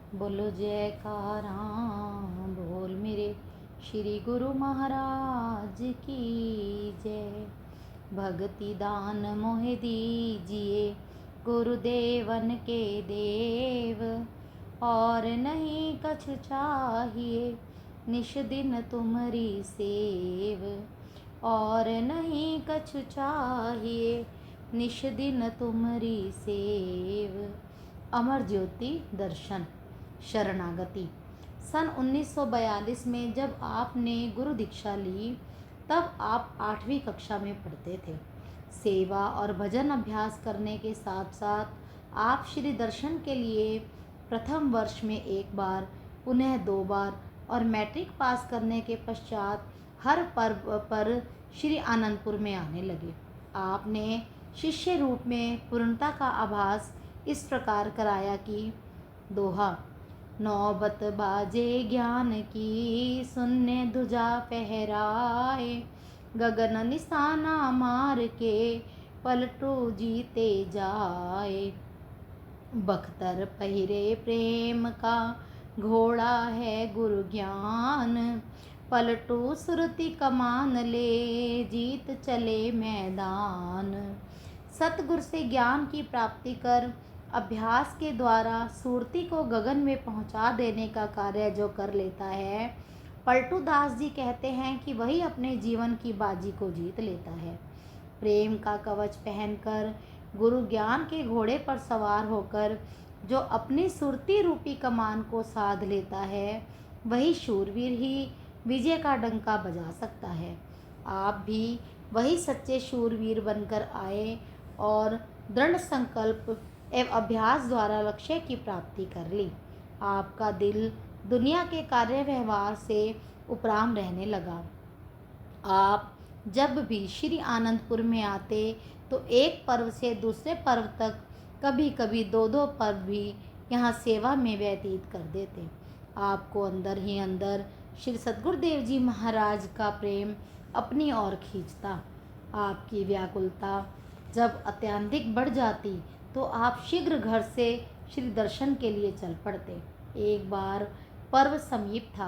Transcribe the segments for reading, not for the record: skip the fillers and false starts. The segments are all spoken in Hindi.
बोलो जयकारा, बोल मेरे श्री गुरु महाराज की जय। भक्ति दान मोहि दीजिए गुरुदेवन के देव, और नहीं कछु चाहिए निश दिन तुम्हारी सेव। और नहीं कछु चाहिए निश दिन तुम्हारी सेव। अमर ज्योति दर्शन शरणागति। सन 1942 में जब आपने गुरु दीक्षा ली, तब आप 8वीं कक्षा में पढ़ते थे। सेवा और भजन अभ्यास करने के साथ साथ आप श्री दर्शन के लिए प्रथम वर्ष में 1 बार, पुनः 2 बार और मैट्रिक पास करने के पश्चात हर पर्व पर श्री आनंदपुर में आने लगे। आपने शिष्य रूप में पूर्णता का आभास इस प्रकार कराया कि दोहा, नौबत बाजे ज्ञान की, सुनने दुजा फहराए। गगन निशाना मार के, पलटू जीते जाए। बख्तर पहिरे प्रेम का, घोड़ा है गुरु ज्ञान। पलटू सुरति कमान ले, जीत चले मैदान। सतगुरु से ज्ञान की प्राप्ति कर अभ्यास के द्वारा सुरती को गगन में पहुंचा देने का कार्य जो कर लेता है, पलटू दास जी कहते हैं कि वही अपने जीवन की बाजी को जीत लेता है। प्रेम का कवच पहनकर, गुरु ज्ञान के घोड़े पर सवार होकर जो अपनी सुरती रूपी कमान को साध लेता है, वही शूरवीर ही विजय का डंका बजा सकता है। आप भी वही सच्चे शूरवीर बनकर आए और दृढ़ संकल्प एवं अभ्यास द्वारा लक्ष्य की प्राप्ति कर ली। आपका दिल दुनिया के कार्य व्यवहार से उपराम रहने लगा। आप जब भी श्री आनंदपुर में आते तो एक पर्व से दूसरे पर्व तक, कभी कभी 2-2 पर्व भी यहाँ सेवा में व्यतीत कर देते। आपको अंदर ही अंदर श्री सद्गुरुदेव जी महाराज का प्रेम अपनी ओर खींचता। आपकी व्याकुलता जब अत्यधिक बढ़ जाती तो आप शीघ्र घर से श्री दर्शन के लिए चल पड़ते। एक बार पर्व समीप था,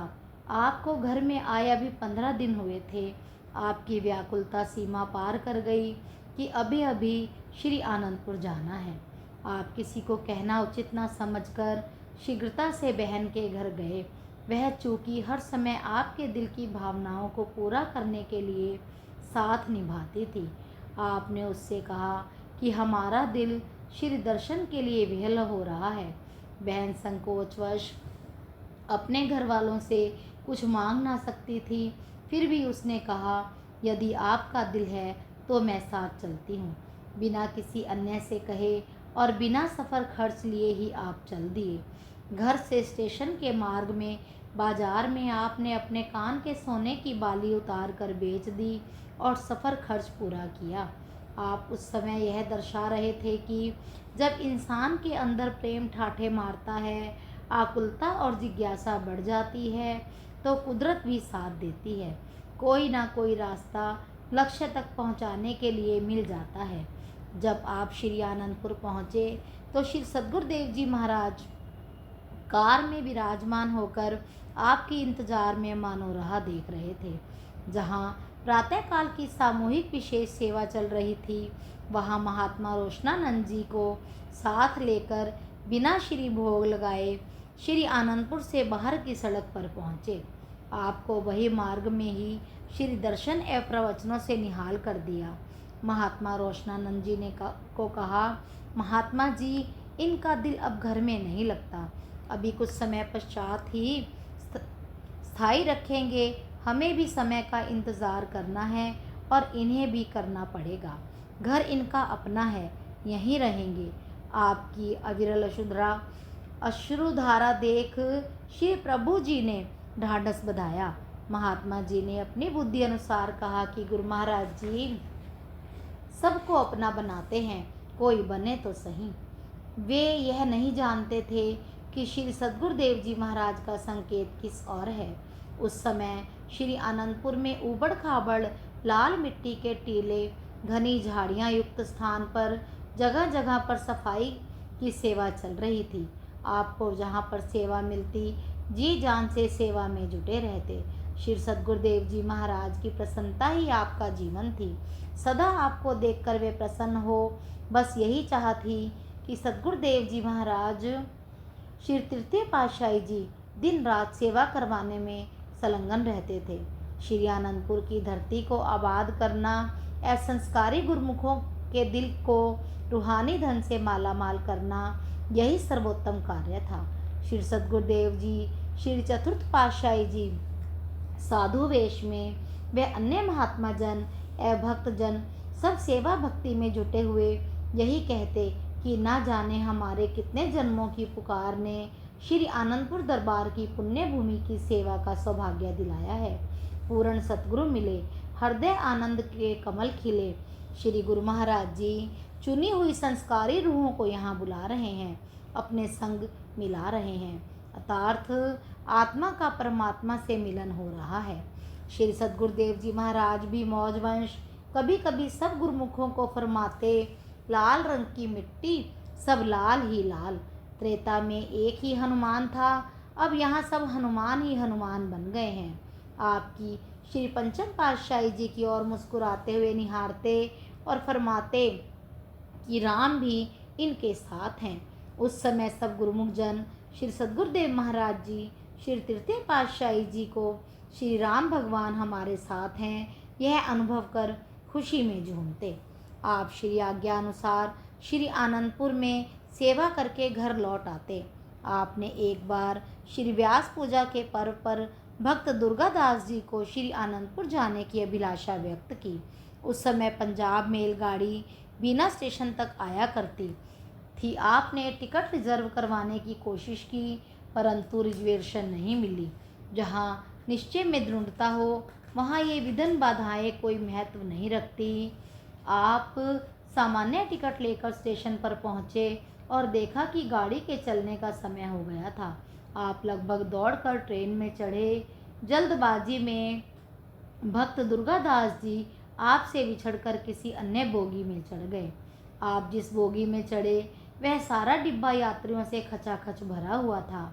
आपको घर में आए अभी 15 दिन हुए थे। आपकी व्याकुलता सीमा पार कर गई कि अभी अभी श्री आनंदपुर जाना है। आप किसी को कहना उचित न समझकर शीघ्रता से बहन के घर गए। वह चूँकि हर समय आपके दिल की भावनाओं को पूरा करने के लिए साथ निभाती थी। आपने उससे कहा कि हमारा दिल श्री दर्शन के लिए विहल हो रहा है। बहन संकोचवश अपने घर वालों से कुछ मांग ना सकती थी, फिर भी उसने कहा, यदि आपका दिल है तो मैं साथ चलती हूँ। बिना किसी अन्य से कहे और बिना सफ़र खर्च लिए ही आप चल दिए। घर से स्टेशन के मार्ग में बाजार में आपने अपने कान के सोने की बाली उतार कर बेच दी और सफ़र खर्च पूरा किया। आप उस समय यह दर्शा रहे थे कि जब इंसान के अंदर प्रेम ठाठे मारता है, आकुलता और जिज्ञासा बढ़ जाती है, तो कुदरत भी साथ देती है। कोई ना कोई रास्ता लक्ष्य तक पहुंचाने के लिए मिल जाता है। जब आप श्री आनंदपुर पहुँचे तो श्री सद्गुरुदेव जी महाराज कार में विराजमान होकर आपकी इंतजार में मानो राह देख रहे थे। जहाँ प्रातःकाल की सामूहिक विशेष सेवा चल रही थी, वहाँ महात्मा रोशनानंद जी को साथ लेकर बिना श्री भोग लगाए श्री आनंदपुर से बाहर की सड़क पर पहुँचे। आपको वही मार्ग में ही श्री दर्शन एवं प्रवचनों से निहाल कर दिया। महात्मा रोशनानंद जी ने को कहा, महात्मा जी, इनका दिल अब घर में नहीं लगता। अभी कुछ समय पश्चात ही स्थायी रखेंगे। हमें भी समय का इंतज़ार करना है और इन्हें भी करना पड़ेगा। घर इनका अपना है, यहीं रहेंगे। आपकी अविरल अश्रुधारा देख श्री प्रभु जी ने ढाढ़स बंधाया। महात्मा जी ने अपनी बुद्धि अनुसार कहा कि गुरु महाराज जी सबको अपना बनाते हैं, कोई बने तो सही। वे यह नहीं जानते थे कि श्री सद्गुरुदेव जी महाराज का संकेत किस ओर है। उस समय श्री आनंदपुर में ऊबड़ खाबड़ लाल मिट्टी के टीले, घनी झाड़ियाँ युक्त स्थान पर जगह जगह पर सफाई की सेवा चल रही थी। आपको जहाँ पर सेवा मिलती जी जान से सेवा में जुटे रहते। श्री सद्गुरुदेव जी महाराज की प्रसन्नता ही आपका जीवन थी। सदा आपको देखकर वे प्रसन्न हो, बस यही चाह थी कि सद्गुरुदेव जी महाराज श्री तृतीय पातशाही जी दिन रात सेवा करवाने में संलग्न रहते थे। श्री आनंदपुर की धरती को आबाद करना, असंस्कारी गुरुमुखों के दिल को रूहानी धन से मालामाल करना, यही सर्वोत्तम कार्य था। श्री सद्गुरुदेव जी, श्री चतुर्थ पातशाही जी साधु वेश में वे अन्य महात्मा जन एवं भक्त जन सब सेवा भक्ति में जुटे हुए यही कहते कि ना जाने हमारे कितने जन्मों की पुकार ने श्री आनंदपुर दरबार की पुण्य भूमि की सेवा का सौभाग्य दिलाया है। पूर्ण सतगुरु मिले, हृदय आनंद के कमल खिले। श्री गुरु महाराज जी चुनी हुई संस्कारी रूहों को यहाँ बुला रहे हैं, अपने संग मिला रहे हैं। अर्थात आत्मा का परमात्मा से मिलन हो रहा है। श्री सद्गुरुदेव जी महाराज भी मौजवंश कभी कभी सब गुरुमुखों को फरमाते, लाल रंग की मिट्टी सब लाल ही लाल। त्रेता में एक ही हनुमान था, अब यहाँ सब हनुमान ही हनुमान बन गए हैं। आपकी श्री पंचम पातशाही जी की ओर मुस्कुराते हुए निहारते और फरमाते कि राम भी इनके साथ हैं। उस समय सब गुरुमुख जन श्री सद्गुरुदेव महाराज जी, श्री तृतीय पातशाही जी को श्री राम भगवान हमारे साथ हैं यह अनुभव कर खुशी में झूमते। आप श्री आज्ञा अनुसार श्री आनंदपुर में सेवा करके घर लौट आते। आपने एक बार श्री व्यास पूजा के पर्व पर भक्त दुर्गादास जी को श्री आनंदपुर जाने की अभिलाषा व्यक्त की। उस समय पंजाब मेलगाड़ी बीना स्टेशन तक आया करती थी। आपने टिकट रिजर्व करवाने की कोशिश की, परंतु रिजर्वेशन नहीं मिली। जहाँ निश्चय में दृढ़ता हो वहाँ ये विघ्न बाधाएं कोई महत्व नहीं रखती। आप सामान्य टिकट लेकर स्टेशन पर पहुँचे और देखा कि गाड़ी के चलने का समय हो गया था। आप लगभग दौड़कर ट्रेन में चढ़े। जल्दबाजी में भक्त दुर्गादास जी आपसे बिछड़कर किसी अन्य बोगी में चढ़ गए। आप जिस बोगी में चढ़े वह सारा डिब्बा यात्रियों से खचाखच भरा हुआ था।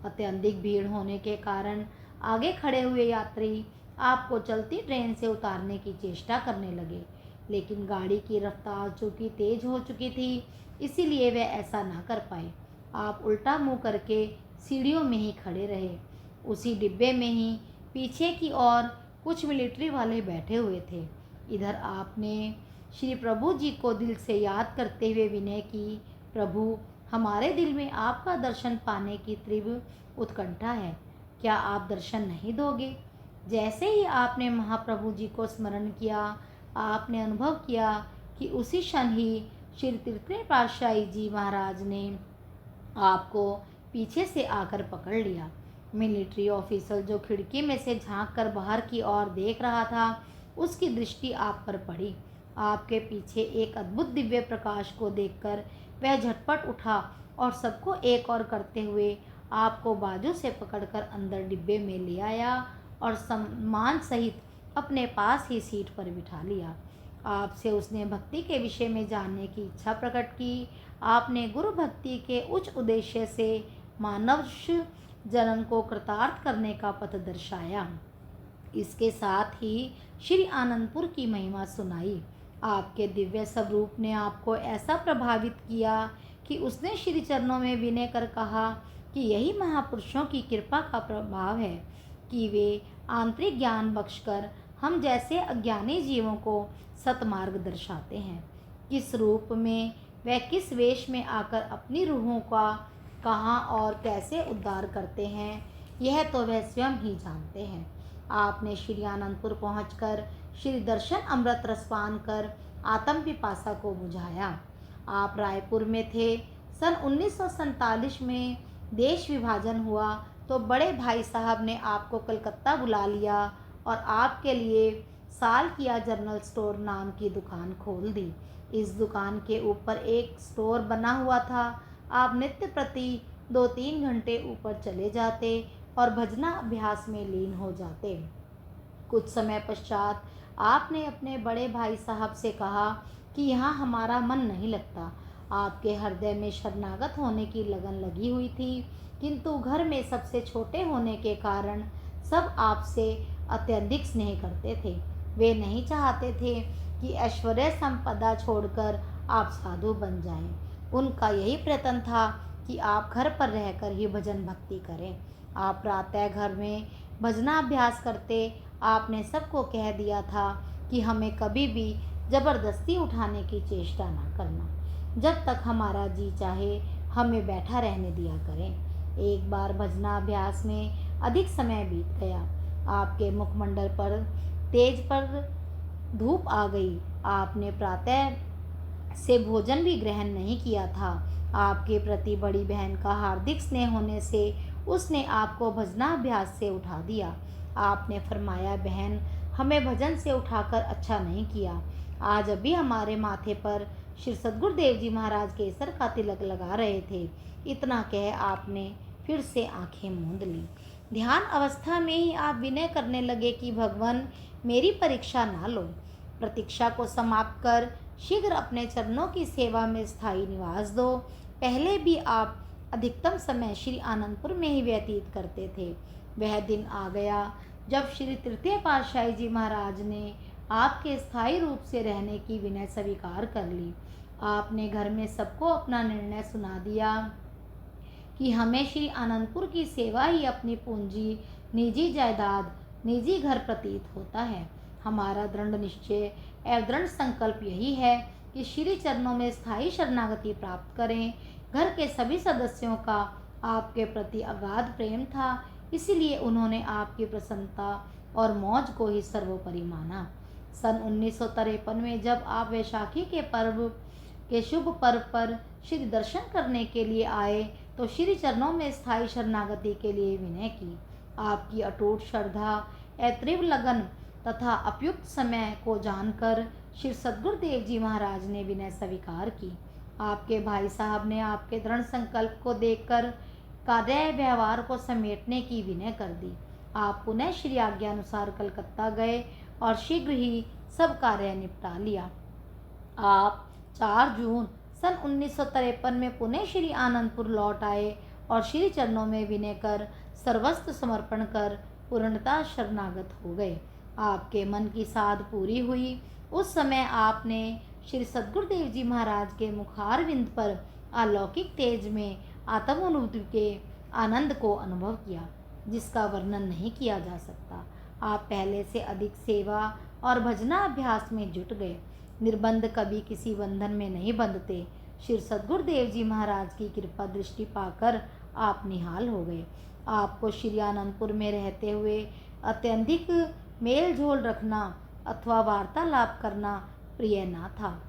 अत्यधिक भीड़ होने के कारण आगे खड़े हुए यात्री आपको चलती ट्रेन से उतारने की चेष्टा करने लगे, लेकिन गाड़ी की रफ्तार चूँकि तेज हो चुकी थी, इसीलिए वे ऐसा ना कर पाए। आप उल्टा मुंह करके सीढ़ियों में ही खड़े रहे। उसी डिब्बे में ही पीछे की ओर कुछ मिलिट्री वाले बैठे हुए थे। इधर आपने श्री प्रभु जी को दिल से याद करते हुए विनय की, प्रभु हमारे दिल में आपका दर्शन पाने की तीव्र उत्कंठा है, क्या आप दर्शन नहीं दोगे? जैसे ही आपने महाप्रभु जी को स्मरण किया, आपने अनुभव किया कि उसी क्षण ही श्री तृतीय पातशाही जी महाराज ने आपको पीछे से आकर पकड़ लिया। मिलिट्री ऑफिसर जो खिड़की में से झांक कर बाहर की ओर देख रहा था, उसकी दृष्टि आप पर पड़ी। आपके पीछे एक अद्भुत दिव्य प्रकाश को देखकर वह झटपट उठा और सबको एक और करते हुए आपको बाजू से पकड़कर अंदर डिब्बे में ले आया और सम्मान सहित अपने पास ही सीट पर बिठा लिया। आपसे उसने भक्ति के विषय में जानने की इच्छा प्रकट की। आपने गुरु भक्ति के उच्च उद्देश्य से मानव जन्म को कृतार्थ करने का पथ दर्शाया। इसके साथ ही श्री आनंदपुर की महिमा सुनाई। आपके दिव्य स्वरूप ने आपको ऐसा प्रभावित किया कि उसने श्री चरणों में विनय कर कहा कि यही महापुरुषों की कृपा का प्रभाव है कि वे आंतरिक ज्ञान बख्शकर हम जैसे अज्ञानी जीवों को सतमार्ग दर्शाते हैं। किस रूप में व किस वेश में आकर अपनी रूहों का कहाँ और कैसे उद्धार करते हैं, यह तो वह स्वयं ही जानते हैं। आपने श्री आनंदपुर पहुंचकर श्री दर्शन अमृत रसपान कर आत्म पिपासा को बुझाया। आप रायपुर में थे। सन 1947 में देश विभाजन हुआ तो बड़े भाई साहब ने आपको कलकत्ता बुला लिया और आपके लिए साल किया जनरल स्टोर नाम की दुकान खोल दी। इस दुकान के ऊपर एक स्टोर बना हुआ था। आप नित्य प्रति 2-3 घंटे ऊपर चले जाते और भजना अभ्यास में लीन हो जाते। कुछ समय पश्चात आपने अपने बड़े भाई साहब से कहा कि यहाँ हमारा मन नहीं लगता, आपके हृदय में शरणागत होने की लगन लगी हुई थी, किंतु घर में सबसे छोटे होने के कारण सब आपसे अत्यधिक स्नेह करते थे। वे नहीं चाहते थे कि ऐश्वर्य संपदा छोड़कर आप साधु बन जाएं। उनका यही प्रयत्न था कि आप घर पर रहकर ही भजन भक्ति करें। आप प्रातः घर में भजनाभ्यास करते। आपने सबको कह दिया था कि हमें कभी भी जबरदस्ती उठाने की चेष्टा ना करना। जब तक हमारा जी चाहे हमें बैठा रहने दिया करें। एक बार भजनाभ्यास में अधिक समय बीत गया। आपके मुखमंडल पर तेज पर धूप आ गई। आपने प्रातः से भोजन भी ग्रहण नहीं किया था। आपके प्रति बड़ी बहन का हार्दिक स्नेह होने से उसने आपको भजनाभ्यास से उठा दिया। आपने फरमाया, बहन, हमें भजन से उठाकर अच्छा नहीं किया। आज अभी हमारे माथे पर श्री सद्गुरुदेव जी महाराज केसर का तिलक लगा रहे थे। इतना कह आपने फिर से आंखें मूंद ली। ध्यान अवस्था में ही आप विनय करने लगे कि भगवान, मेरी परीक्षा ना लो। प्रतीक्षा को समाप्त कर शीघ्र अपने चरणों की सेवा में स्थायी निवास दो। पहले भी आप अधिकतम समय श्री आनंदपुर में ही व्यतीत करते थे। वह दिन आ गया जब श्री तृतीय पातशाही जी महाराज ने आपके स्थायी रूप से रहने की विनय स्वीकार कर ली। आपने घर में सबको अपना निर्णय सुना दिया कि हमें श्री आनंदपुर की सेवा ही अपनी पूंजी, निजी जायदाद, निजी घर प्रतीत होता है। हमारा दृढ़ निश्चय एवं दृढ़ संकल्प यही है कि श्री चरणों में स्थायी शरणागति प्राप्त करें। घर के सभी सदस्यों का आपके प्रति अगाध प्रेम था, इसीलिए उन्होंने आपकी प्रसन्नता और मौज को ही सर्वोपरि माना। सन 1953 में जब आप वैशाखी के शुभ पर्व पर श्री दर्शन करने के लिए आए तो श्री चरणों में स्थायी शरणागति के लिए विनय की। आपकी अटूट श्रद्धा, तीव्र लगन तथा उपयुक्त समय को जानकर श्री सद्गुरुदेव जी महाराज ने विनय स्वीकार की। आपके भाई साहब ने आपके दृढ़ संकल्प को देखकर कार्य व्यवहार को समेटने की विनय कर दी। आप पुनः श्री आज्ञा अनुसार कलकत्ता गए और शीघ्र ही सब कार्य निपटा लिया। आप 4 जून सन 1953 में पुनः श्री आनंदपुर लौट आए और श्री चरणों में विनय कर सर्वस्व समर्पण कर पूर्णतः शरणागत हो गए। आपके मन की साध पूरी हुई। उस समय आपने श्री सद्गुरुदेव जी महाराज के मुखारविंद पर अलौकिक तेज में आत्मानुभूति के आनंद को अनुभव किया, जिसका वर्णन नहीं किया जा सकता। आप पहले से अधिक सेवा और भजनाभ्यास में जुट गए। निर्बंध कभी किसी बंधन में नहीं बंधते। श्री सद्गुरुदेव जी महाराज की कृपा दृष्टि पाकर आप निहाल हो गए। आपको श्री आनंदपुर में रहते हुए अत्यधिक मेल झोल रखना अथवा वार्तालाप करना प्रिय न था।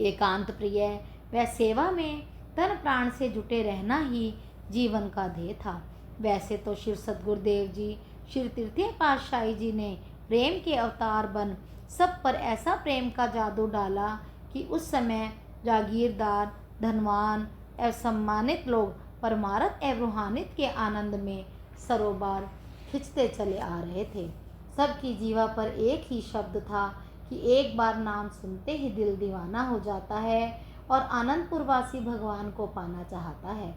एकांत प्रिय व सेवा में तन प्राण से जुटे रहना ही जीवन का ध्येय था। वैसे तो श्री सद्गुरुदेव जी, श्री तृतीय पातशाही जी ने प्रेम के अवतार बन सब पर ऐसा प्रेम का जादू डाला कि उस समय जागीरदार, धनवान एवं सम्मानित लोग परमार्थ एवं रूहानियत के आनंद में सरोबार खिंचते चले आ रहे थे। सबकी जीवा पर एक ही शब्द था कि एक बार नाम सुनते ही दिल दीवाना हो जाता है और आनंदपुरवासी भगवान को पाना चाहता है।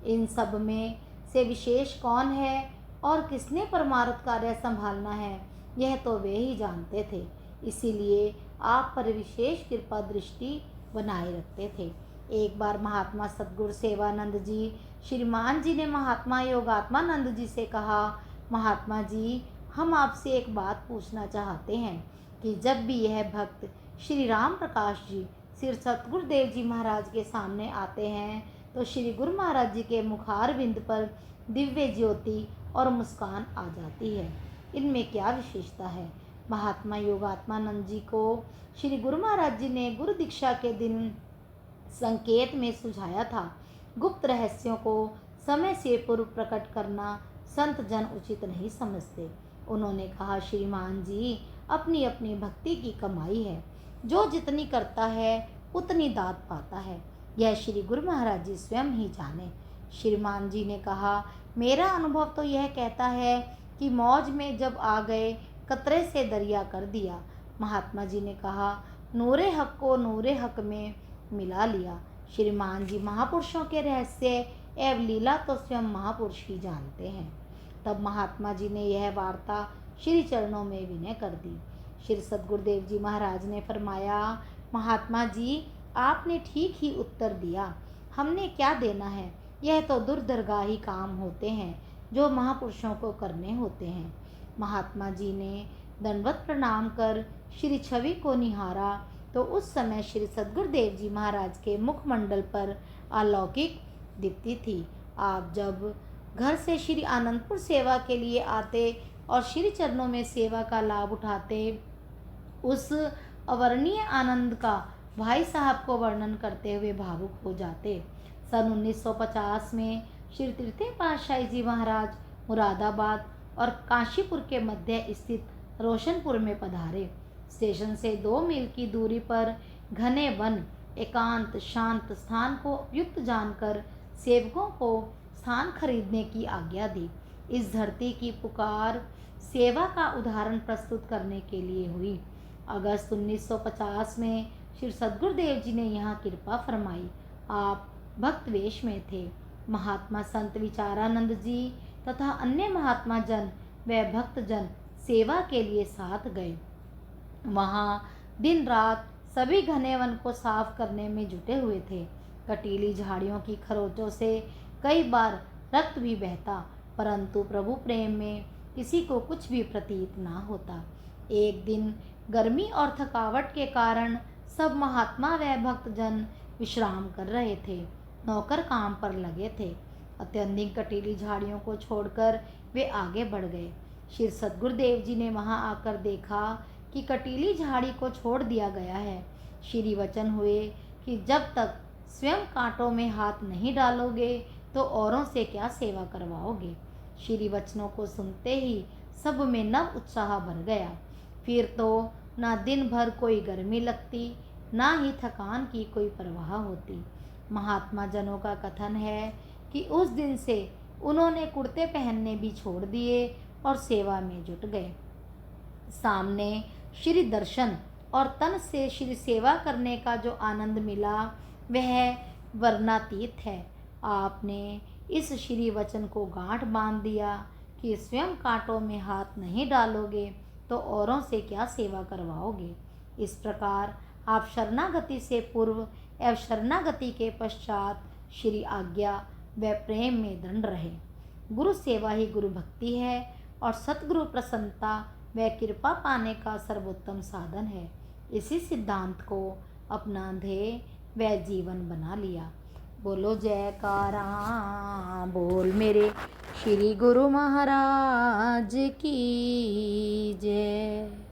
इन सब में से विशेष कौन है और किसने परमार्थ कार्य संभालना है, यह तो वे ही जानते थे। इसीलिए आप पर विशेष कृपा दृष्टि बनाए रखते थे। एक बार महात्मा सद्गुरु सेवानंद जी श्रीमान जी ने महात्मा योगात्मानंद जी से कहा, महात्मा जी, हम आपसे एक बात पूछना चाहते हैं कि जब भी यह भक्त श्री राम प्रकाश जी श्री सतगुरुदेव जी महाराज के सामने आते हैं तो श्री गुरु महाराज जी के मुखारविंद पर दिव्य ज्योति और मुस्कान आ जाती है, इनमें क्या विशेषता है? महात्मा योगात्मानंद जी को श्री गुरु महाराज जी ने गुरु दीक्षा के दिन संकेत में सुझाया था। गुप्त रहस्यों को समय से पूर्व प्रकट करना संत जन उचित नहीं समझते। उन्होंने कहा, श्रीमान जी, अपनी अपनी भक्ति की कमाई है, जो जितनी करता है उतनी दाद पाता है, यह श्री गुरु महाराज जी स्वयं ही जाने। श्रीमान जी ने कहा, मेरा अनुभव तो यह कहता है कि मौज में जब आ गए कतरे से दरिया कर दिया। महात्मा जी ने कहा, नूरे हक को नूरे हक में मिला लिया। श्रीमान जी महापुरुषों के रहस्य एवं लीला तो स्वयं महापुरुष ही जानते हैं। तब महात्मा जी ने यह वार्ता श्री चरणों में विनय कर दी। श्री सद्गुरुदेव जी महाराज ने फरमाया, महात्मा जी आपने ठीक ही उत्तर दिया। हमने क्या देना है, यह तो दुर्दरगाही काम होते हैं जो महापुरुषों को करने होते हैं। महात्मा जी ने दंडवत प्रणाम कर श्री छवि को निहारा तो उस समय श्री सद्गुरुदेव जी महाराज के मुखमंडल पर अलौकिक दीप्ति थी। आप जब घर से श्री आनंदपुर सेवा के लिए आते और श्री चरणों में सेवा का लाभ उठाते, उस अवर्णीय आनंद का भाई साहब को वर्णन करते हुए भावुक हो जाते। सन 1950 में श्री तृतीय पातशाही जी महाराज मुरादाबाद और काशीपुर के मध्य स्थित रोशनपुर में पधारे। स्टेशन से 2 मील की दूरी पर घने वन एकांत शांत स्थान को उपयुक्त जानकर सेवकों को स्थान खरीदने की आज्ञा दी। इस धरती की पुकार सेवा का उदाहरण प्रस्तुत करने के लिए हुई। अगस्त 1950 में श्री सद्गुरुदेव जी ने यहाँ कृपा फरमाई। आप भक्त वेश में थे। महात्मा संत विचारानंद जी तथा अन्य महात्मा जन व भक्त जन सेवा के लिए साथ गए। वहाँ दिन रात सभी घने वन को साफ करने में जुटे हुए थे। कटीली झाड़ियों की खरोचों से कई बार रक्त भी बहता, परंतु प्रभु प्रेम में किसी को कुछ भी प्रतीत ना होता। एक दिन गर्मी और थकावट के कारण सब महात्मा व भक्तजन विश्राम कर रहे थे। नौकर काम पर लगे थे। अत्यंतिक कटीली झाड़ियों को छोड़कर वे आगे बढ़ गए। श्री सद्गुरुदेव जी ने वहां आकर देखा कि कटीली झाड़ी को छोड़ दिया गया है। श्री वचन हुए कि जब तक स्वयं कांटों में हाथ नहीं डालोगे तो औरों से क्या सेवा करवाओगे। श्री वचनों को सुनते ही सब में नव उत्साह भर गया। फिर तो ना दिन भर कोई गर्मी लगती, ना ही थकान की कोई परवाह होती। महात्मा जनों का कथन है कि उस दिन से उन्होंने कुर्ते पहनने भी छोड़ दिए और सेवा में जुट गए। सामने श्री दर्शन और तन से श्री सेवा करने का जो आनंद मिला वह वर्णातीत है। आपने इस श्री वचन को गांठ बांध दिया कि स्वयं कांटों में हाथ नहीं डालोगे तो औरों से क्या सेवा करवाओगे। इस प्रकार आप शरणागति से पूर्व एवं शरणागति के पश्चात श्री आज्ञा व प्रेम में दृढ़ रहे। गुरु सेवा ही गुरु भक्ति है और सतगुरु प्रसन्नता व कृपा पाने का सर्वोत्तम साधन है। इसी सिद्धांत को अपना ध्येय व जीवन बना लिया। बोलो जयकारा बोल मेरे श्री गुरु महाराज की जय।